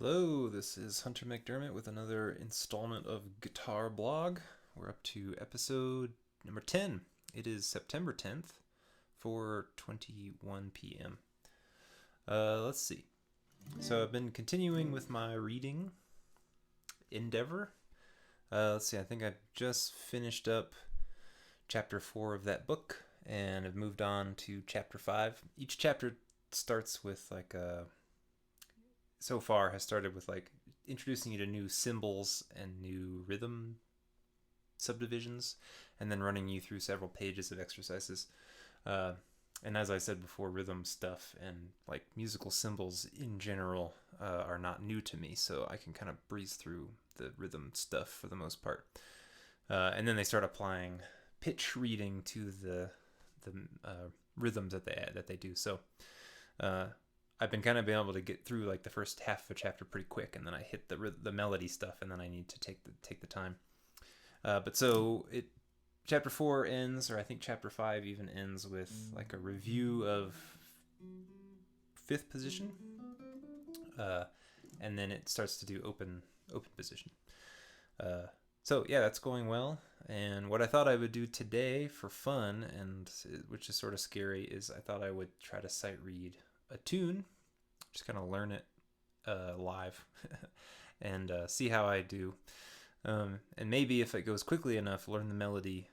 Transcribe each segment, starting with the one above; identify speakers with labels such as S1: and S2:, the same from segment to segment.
S1: Hello, this is Hunter McDermott with another installment of Guitar Blog. We're up to episode number 10. It is September 10th, 4:21 p.m. Let's see. So I've been continuing with my reading endeavor. Let's see, I think I just finished up chapter 4 of that book and have moved on to chapter 5. Each chapter starts with so far has started with introducing you to new symbols and new rhythm subdivisions, and then running you through several pages of exercises. And as I said before, rhythm stuff and musical symbols in general are not new to me, so I can kind of breeze through the rhythm stuff for the most part. And then they start applying pitch reading to the rhythms that they do. So I've been kind of being able to get through the first half of a chapter pretty quick, and then I hit the melody stuff, and then I need to take the time. But so chapter 4 ends, or I think chapter 5 even ends with a review of fifth position, and then it starts to do open position. So yeah, that's going well. And what I thought I would do today for fun, and which is sort of scary, is I thought I would try to sight read a tune, just kind of learn it live and see how I do, and maybe if it goes quickly enough, learn the melody,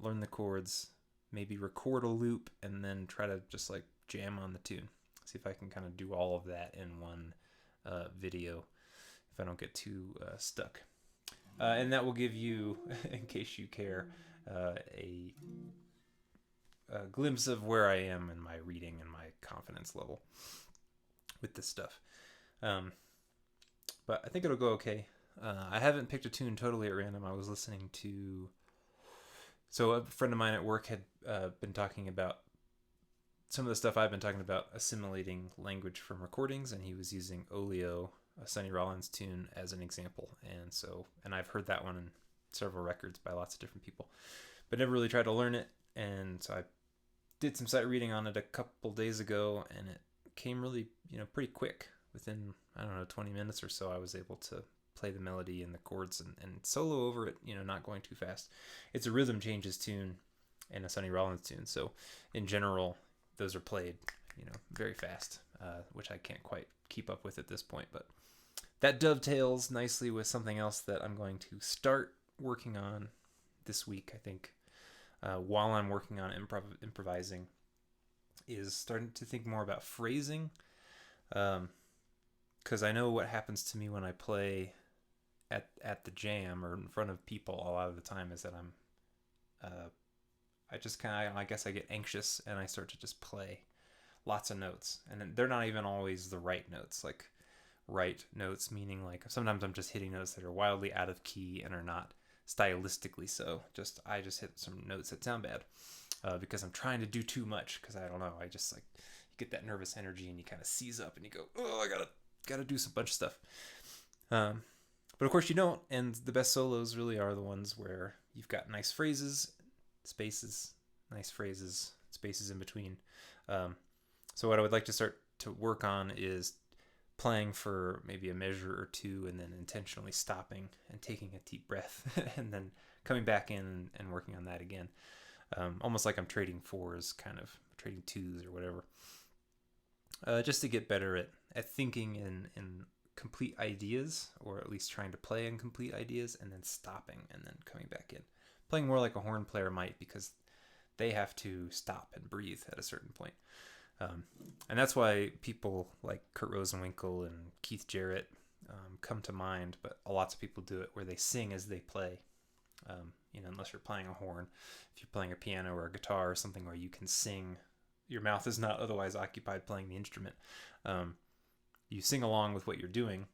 S1: learn the chords, maybe record a loop, and then try to just jam on the tune. See if I can kind of do all of that in one video if I don't get too stuck. And that will give you, in case you care, a glimpse of where I am in my reading and my confidence level with this stuff. But I think it'll go okay. I haven't picked a tune totally at random. I was listening to... So a friend of mine at work had been talking about some of the stuff I've been talking about, assimilating language from recordings, and he was using Oleo, a Sonny Rollins tune, as an example. And I've heard that one in several records by lots of different people, but never really tried to learn it. And so I did some sight reading on it a couple days ago, and it came really, pretty quick. Within, 20 minutes or so, I was able to play the melody and the chords and solo over it, not going too fast. It's a rhythm changes tune and a Sonny Rollins tune, so in general, those are played, very fast, which I can't quite keep up with at this point. But that dovetails nicely with something else that I'm going to start working on this week, I think. While I'm working on improvising, is starting to think more about phrasing, because I know what happens to me when I play at the jam or in front of people a lot of the time is that I just kind of, I guess I get anxious and I start to just play lots of notes, and they're not even always the right notes, right notes, meaning sometimes I'm just hitting notes that are wildly out of key and are not stylistically so. I just hit some notes that sound bad because I'm trying to do too much, because I don't know, I just you get that nervous energy and you kind of seize up and you go, oh, I gotta do some bunch of stuff. But of course you don't, and the best solos really are the ones where you've got nice phrases, spaces, nice phrases, spaces in between. So what I would like to start to work on is playing for maybe a measure or two, and then intentionally stopping and taking a deep breath and then coming back in and working on that again. Almost like I'm trading fours, kind of trading twos or whatever. Just to get better at thinking in complete ideas, or at least trying to play in complete ideas, and then stopping and then coming back in. Playing more like a horn player might, because they have to stop and breathe at a certain point. And that's why people like Kurt Rosenwinkel and Keith Jarrett come to mind, but lots of people do it where they sing as they play. Unless you're playing a horn, if you're playing a piano or a guitar or something where you can sing, your mouth is not otherwise occupied playing the instrument. You sing along with what you're doing,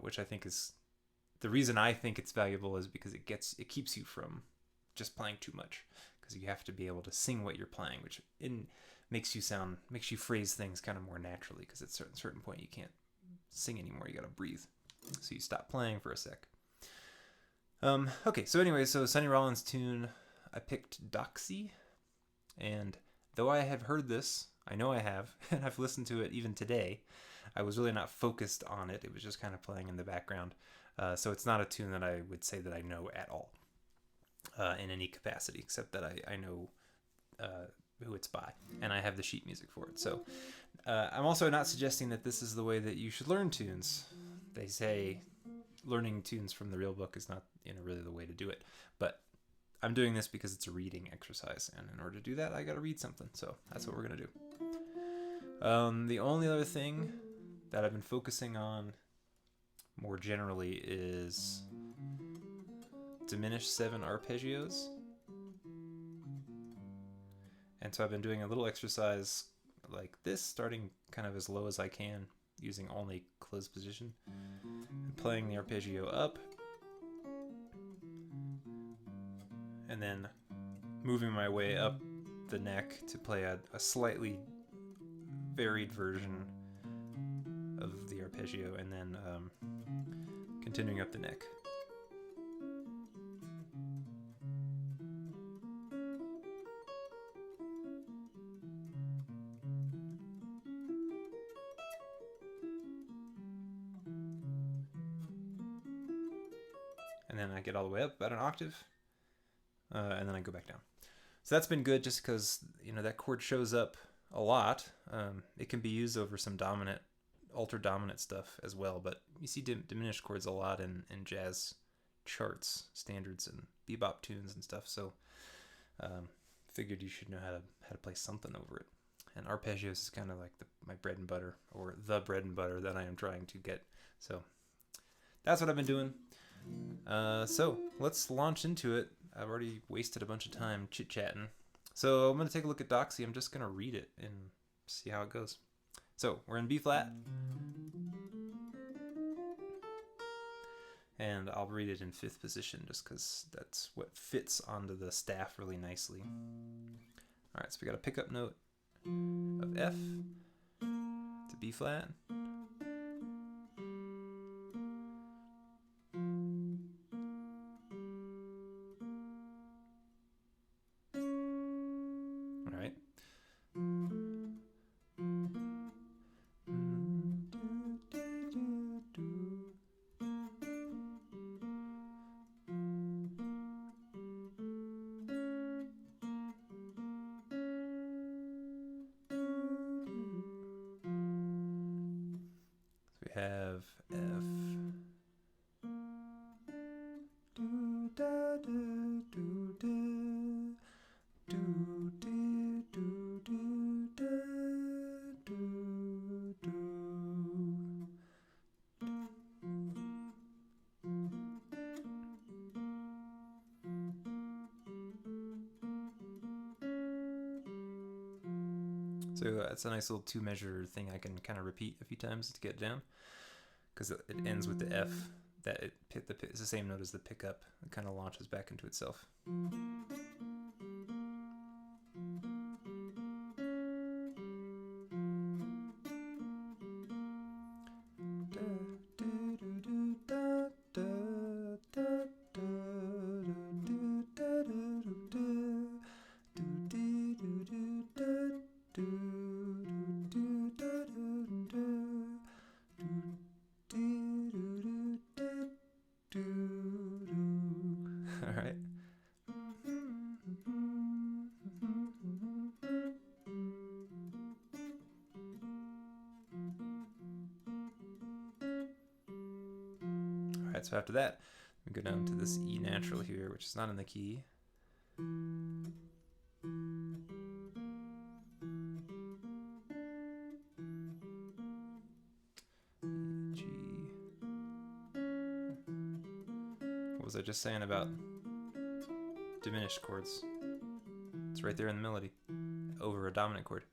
S1: which I think is the reason I think it's valuable, is because it keeps you from just playing too much, because you have to be able to sing what you're playing, which makes you phrase things kind of more naturally, because at a certain point you can't sing anymore, you gotta breathe, so you stop playing for a sec. Okay, so anyway, Sonny Rollins tune, I picked Doxy, and though I have heard this, I know I have, and I've listened to it even today, I was really not focused on it. It was just kind of playing in the background. So it's not a tune that I would say that I know at all in any capacity, except that I know who it's by, and I have the sheet music for it. So I'm also not suggesting that this is the way that you should learn tunes. They say learning tunes from the real book is not really the way to do it, but I'm doing this because it's a reading exercise, and in order to do that I gotta read something, so that's what we're gonna do. The only other thing that I've been focusing on more generally is diminished 7 arpeggios. And so I've been doing a little exercise like this, starting kind of as low as I can, using only closed position, and playing the arpeggio up, and then moving my way up the neck to play a slightly varied version of the arpeggio, and then continuing up the neck. And then I get all the way up about an octave, and then I go back down. So that's been good, just because that chord shows up a lot. It can be used over some dominant, alter dominant stuff as well, but you see diminished chords a lot in jazz charts, standards, and bebop tunes and stuff. So figured you should know how to play something over it. And arpeggios is kind of like my bread and butter, or the bread and butter that I am trying to get. So that's what I've been doing. So let's launch into it. I've already wasted a bunch of time chit-chatting. So I'm going to take a look at Doxy. I'm just going to read it and see how it goes. So we're in B flat. And I'll read it in 5th position just because that's what fits onto the staff really nicely. Alright, so we got a pickup note of F to B flat. Alright. Have F, do da do do do do do do do da do do. So that's a nice little 2-measure thing I can kind of repeat a few times to get down, because it ends with the F, that it's the same note as the pickup. It kind of launches back into itself. Alright. Alright, so after that, we go down to this E natural here, which is not in the key. G. What was I just saying about diminished chords? It's right there in the melody, over a dominant chord.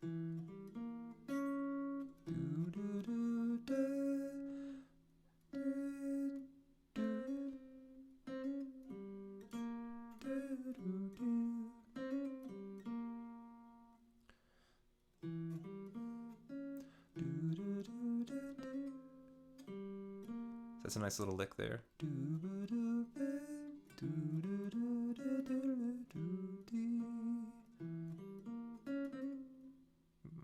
S1: That's a nice little lick there. I'm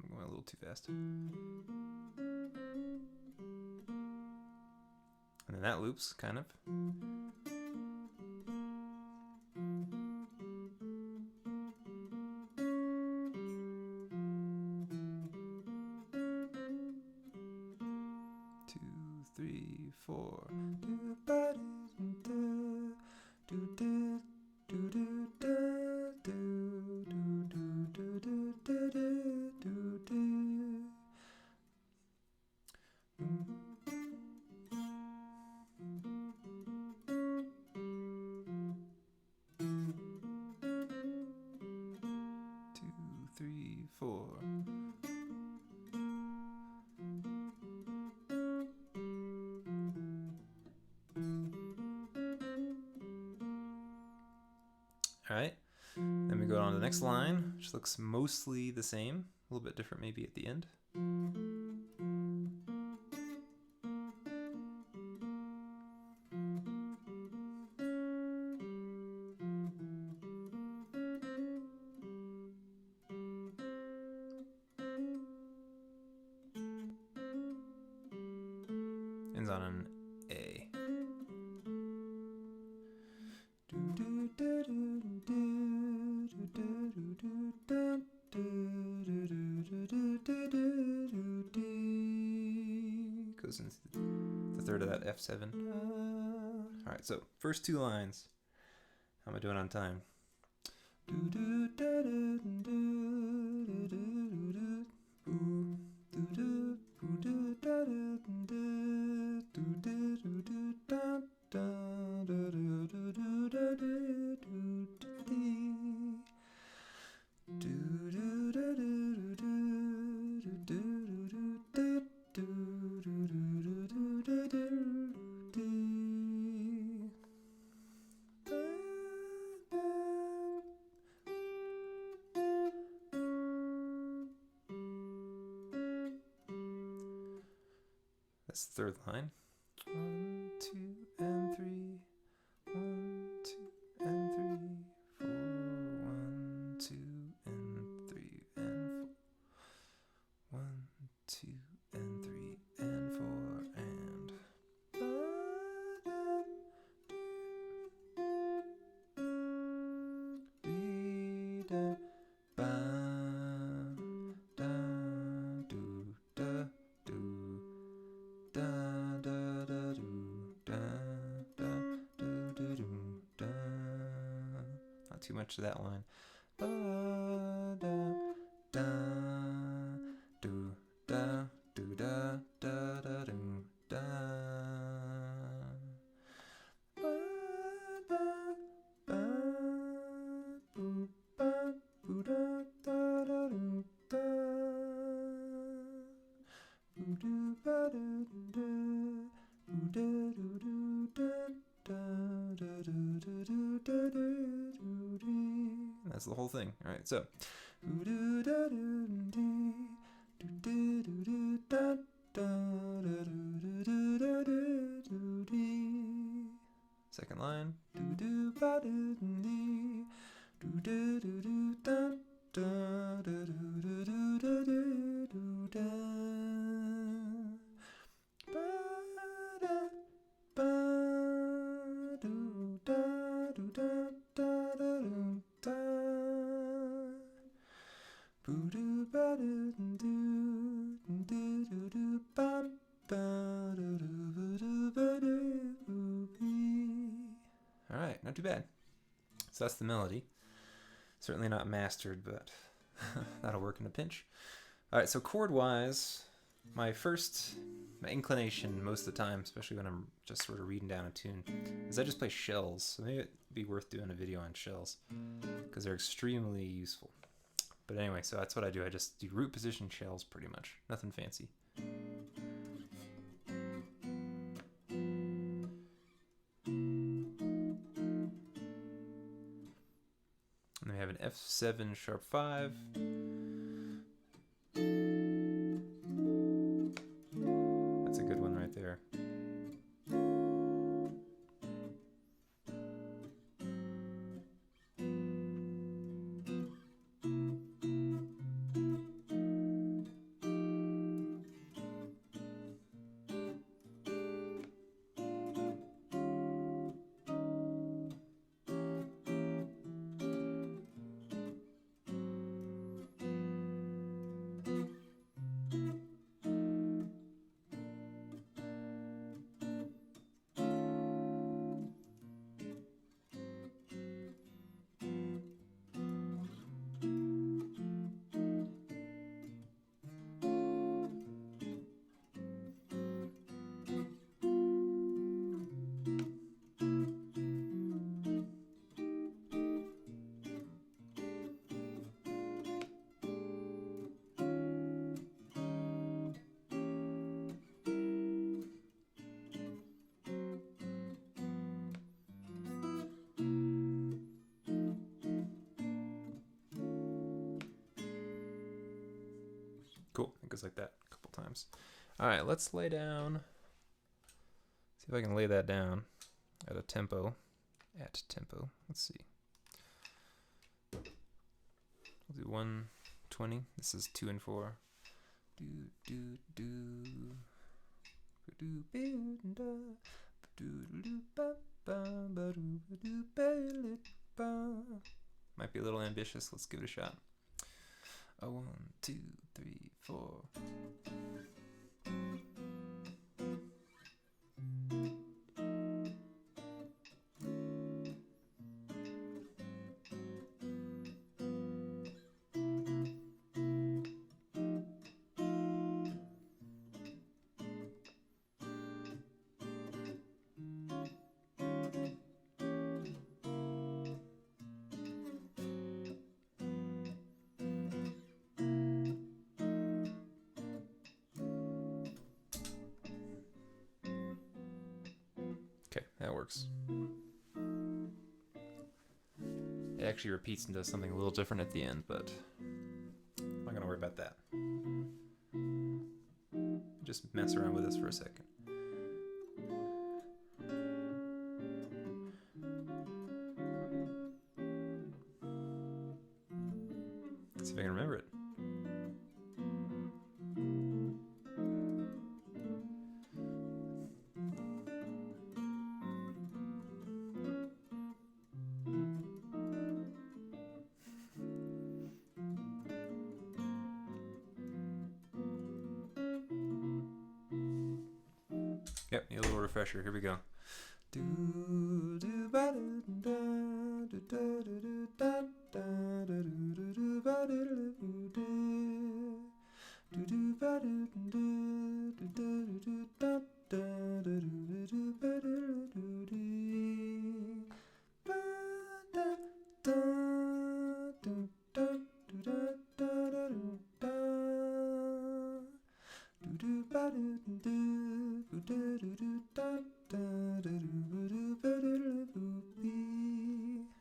S1: going a little too fast. then that loops, kind of. 2, 3, 4. Alright, then we go on to the next line, which looks mostly the same, a little bit different maybe at the end. Ends on an A. Goes into the third of that F7. Alright, so first two lines. How am I doing on time? That's the third line. 1, 2, and 3. 1, 2, and 3, 4. 1, 2, and 3, and 4. 1, 2, and 3, and 4, and. Not too much to that line. That's the whole thing. All right, so. Second line. Alright, not too bad. So that's the melody. Certainly not mastered, but that'll work in a pinch. Alright, so chord-wise, my inclination most of the time, especially when I'm just sort of reading down a tune, is I just play shells. So maybe it'd be worth doing a video on shells, because they're extremely useful. But anyway, so that's what I do. I just do root position shells pretty much. Nothing fancy. And we have an F7 sharp 5. That's a good one right there. goes like that a couple times. All right, let's lay down. See if I can lay that down at a tempo. At tempo. Let's see. We'll do 120. This is 2 and 4. Do do do. Do do do do ba ba ba do do ba ba. Might be a little ambitious. Let's give it a shot. 1, 2, 3, 4. Okay, that works. It actually repeats and does something a little different at the end, but I'm not gonna worry about that. Just mess around with this for a second. Let's see if I can remember it. Yep, need a little refresher. Here we go.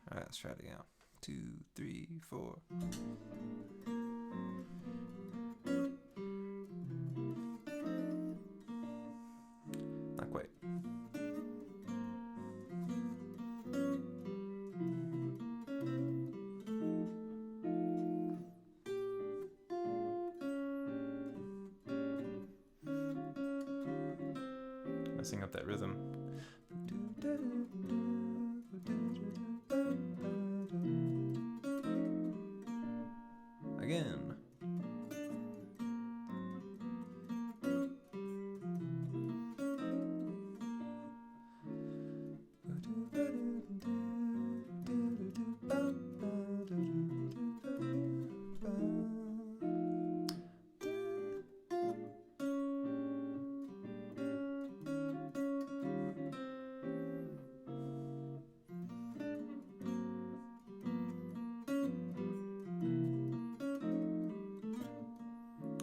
S1: Alright, let's try it again. 2, 3, 4. Not quite. Messing up that rhythm. Again.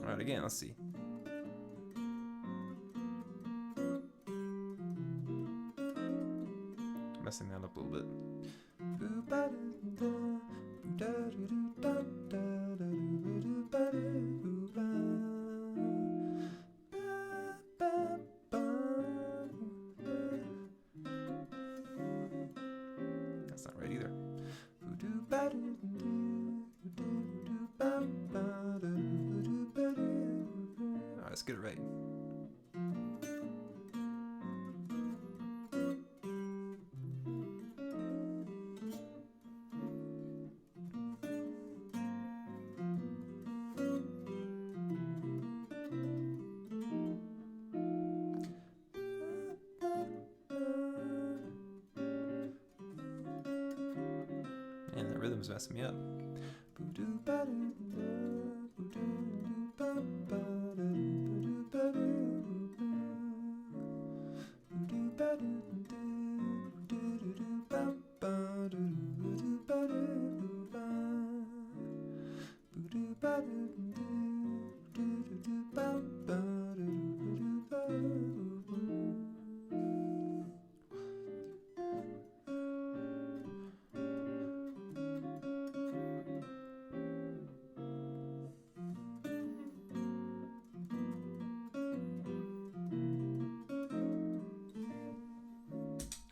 S1: Alright, again, let's see. Messing that up a little bit. That's not right either. Alright, let's get it right. And that rhythm's messing me up.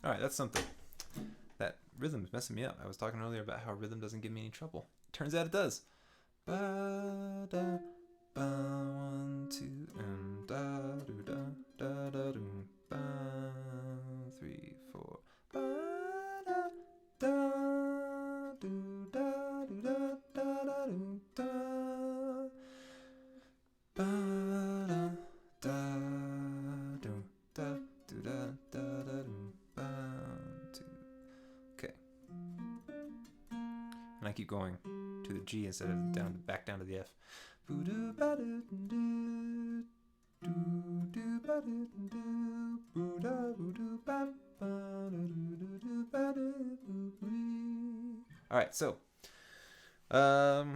S1: All right, that's something. That rhythm is messing me up. I was talking earlier about how rhythm doesn't give me any trouble. Turns out it does. Ba da ba 1 2 and da do da da da do ba 3 4 ba da da do da do da da da do da ba da da do da do da da da do ba 2. Okay. And I keep going to the G instead of back down to the F. All right, so I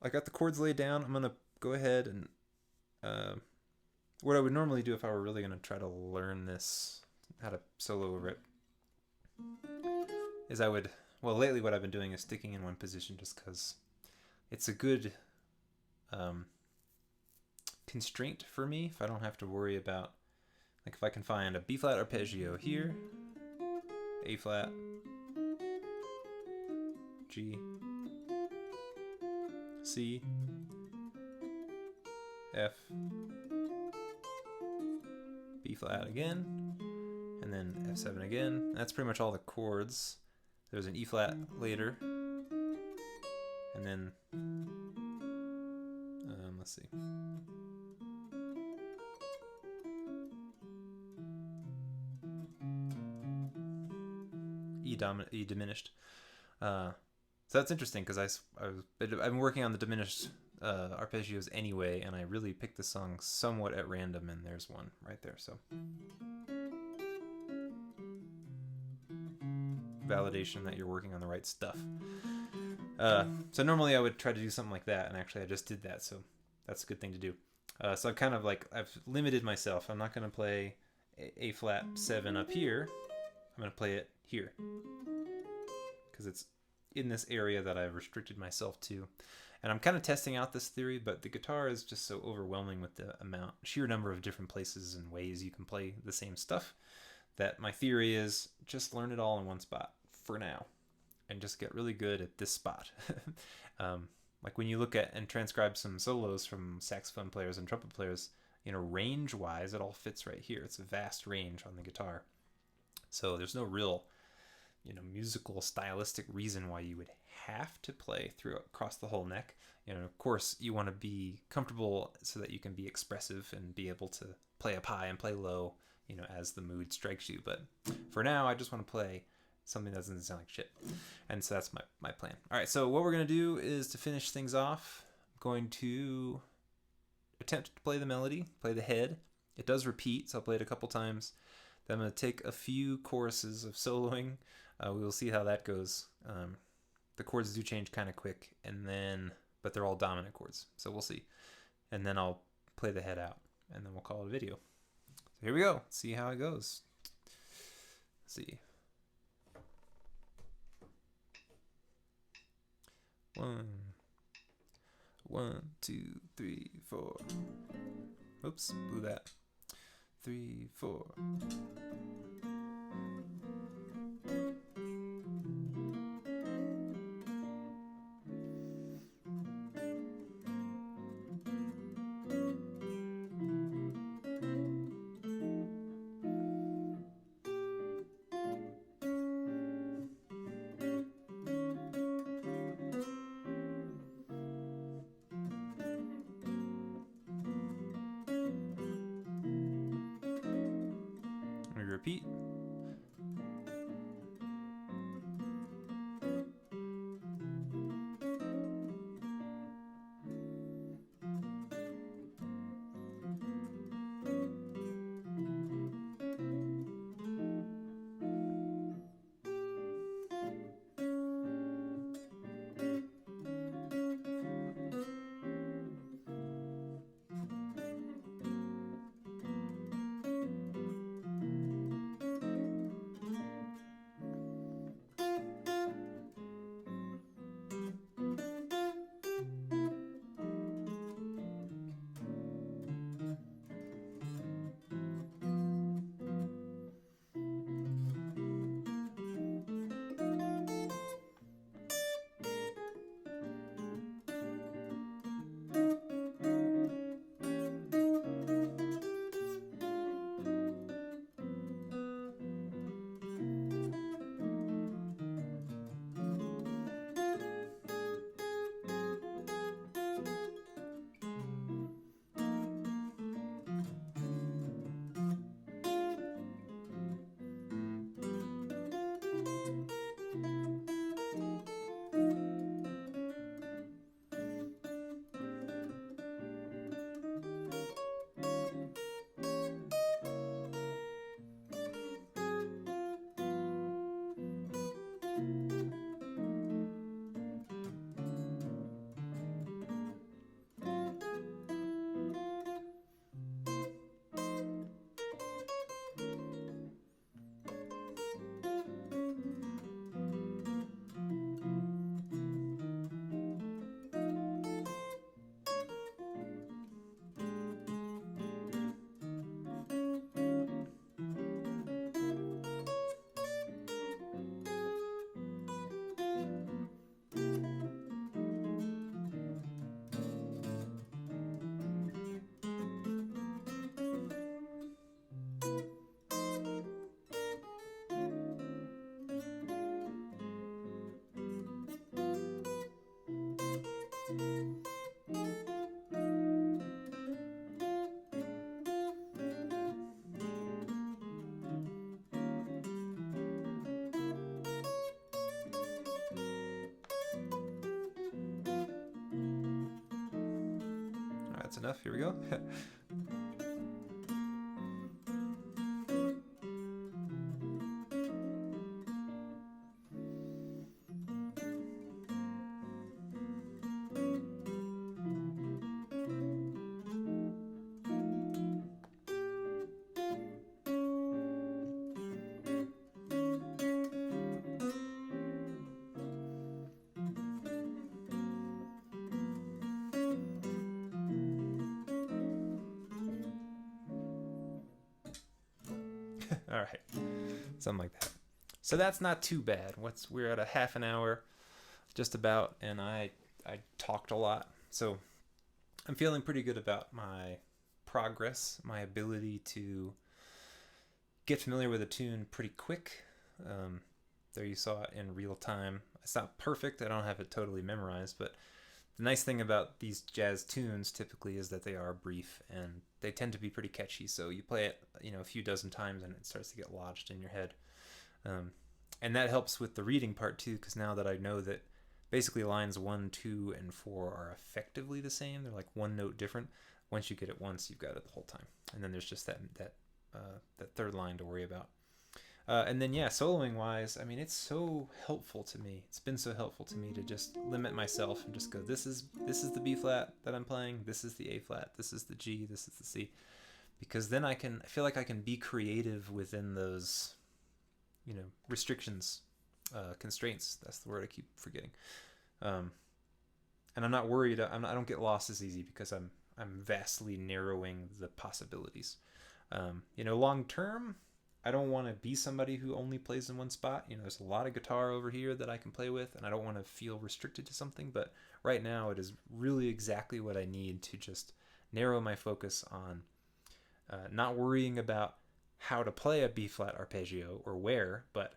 S1: got the chords laid down. I'm gonna go ahead and what I would normally do if I were really gonna try to learn this, how to solo over it, is I would, well, lately what I've been doing is sticking in one position just because it's a good constraint for me if I don't have to worry about, like if I can find a B flat arpeggio here, A flat, G, C, F, B flat again, and then F7 again. That's pretty much all the chords. There's an E flat later, and then let's see. E diminished. So that's interesting because I've been working on the diminished arpeggios anyway, and I really picked the song somewhat at random, and there's one right there. So validation that you're working on the right stuff. So normally I would try to do something like that, and actually I just did that, so that's a good thing to do. So I've kind of I've limited myself. I'm not going to play A flat 7 up here. I'm going to play it here because it's in this area that I've restricted myself to. And I'm kind of testing out this theory, but the guitar is just so overwhelming with the sheer number of different places and ways you can play the same stuff, that my theory is just learn it all in one spot for now and just get really good at this spot. Like when you look at and transcribe some solos from saxophone players and trumpet players, range wise, it all fits right here. It's a vast range on the guitar. So there's no real, musical stylistic reason why you would have to play across the whole neck. Of course you want to be comfortable so that you can be expressive and be able to play up high and play low, as the mood strikes you. But for now, I just want to play something that doesn't sound like shit. And so that's my plan. All right, so what we're going to do is, to finish things off, I'm going to attempt to play the melody, play the head. It does repeat, so I'll play it a couple times. Then I'm going to take a few choruses of soloing. We will see how that goes. The chords do change kind of quick, but they're all dominant chords, so we'll see. And then I'll play the head out, and then we'll call it a video. So here we go. Let's see how it goes. Let's see. 1, 2, 3, 4. Oops, blew that. 3, 4. Repeat. that's enough. Here we go. All right, something like that. So that's not too bad. We're at a half an hour, just about, and I talked a lot, so I'm feeling pretty good about my progress, my ability to get familiar with a tune pretty quick. There you saw it in real time. It's not perfect. I don't have it totally memorized, but the nice thing about these jazz tunes typically is that they are brief and they tend to be pretty catchy. So you play it, a few dozen times and it starts to get lodged in your head. And that helps with the reading part too, because now that I know that basically lines 1, 2, and 4 are effectively the same, they're like one note different. Once you get it once, you've got it the whole time. And then there's just that third line to worry about. And then, yeah, soloing wise, I mean, it's so helpful to me. It's been so helpful to me to just limit myself and just go, this is the B flat that I'm playing, this is the A flat, this is the G, this is the C. Because then I feel like I can be creative within those, restrictions, constraints. That's the word I keep forgetting. And I'm not worried. I don't get lost as easy because I'm vastly narrowing the possibilities. Long term, I don't want to be somebody who only plays in one spot. There's a lot of guitar over here that I can play with, and I don't want to feel restricted to something. But right now, it is really exactly what I need to just narrow my focus on not worrying about how to play a B flat arpeggio or where, but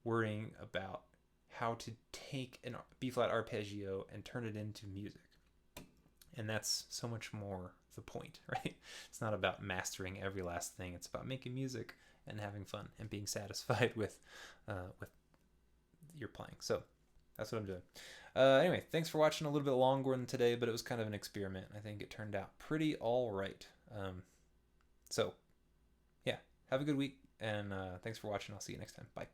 S1: worrying about how to take a B flat arpeggio and turn it into music. And that's so much more the point, right? It's not about mastering every last thing. It's about making music and having fun and being satisfied with your playing. So that's what I'm doing. Anyway, thanks for watching. A little bit longer than today, but it was kind of an experiment. I think it turned out pretty all right. So yeah, have a good week, and thanks for watching. I'll see you next time. Bye.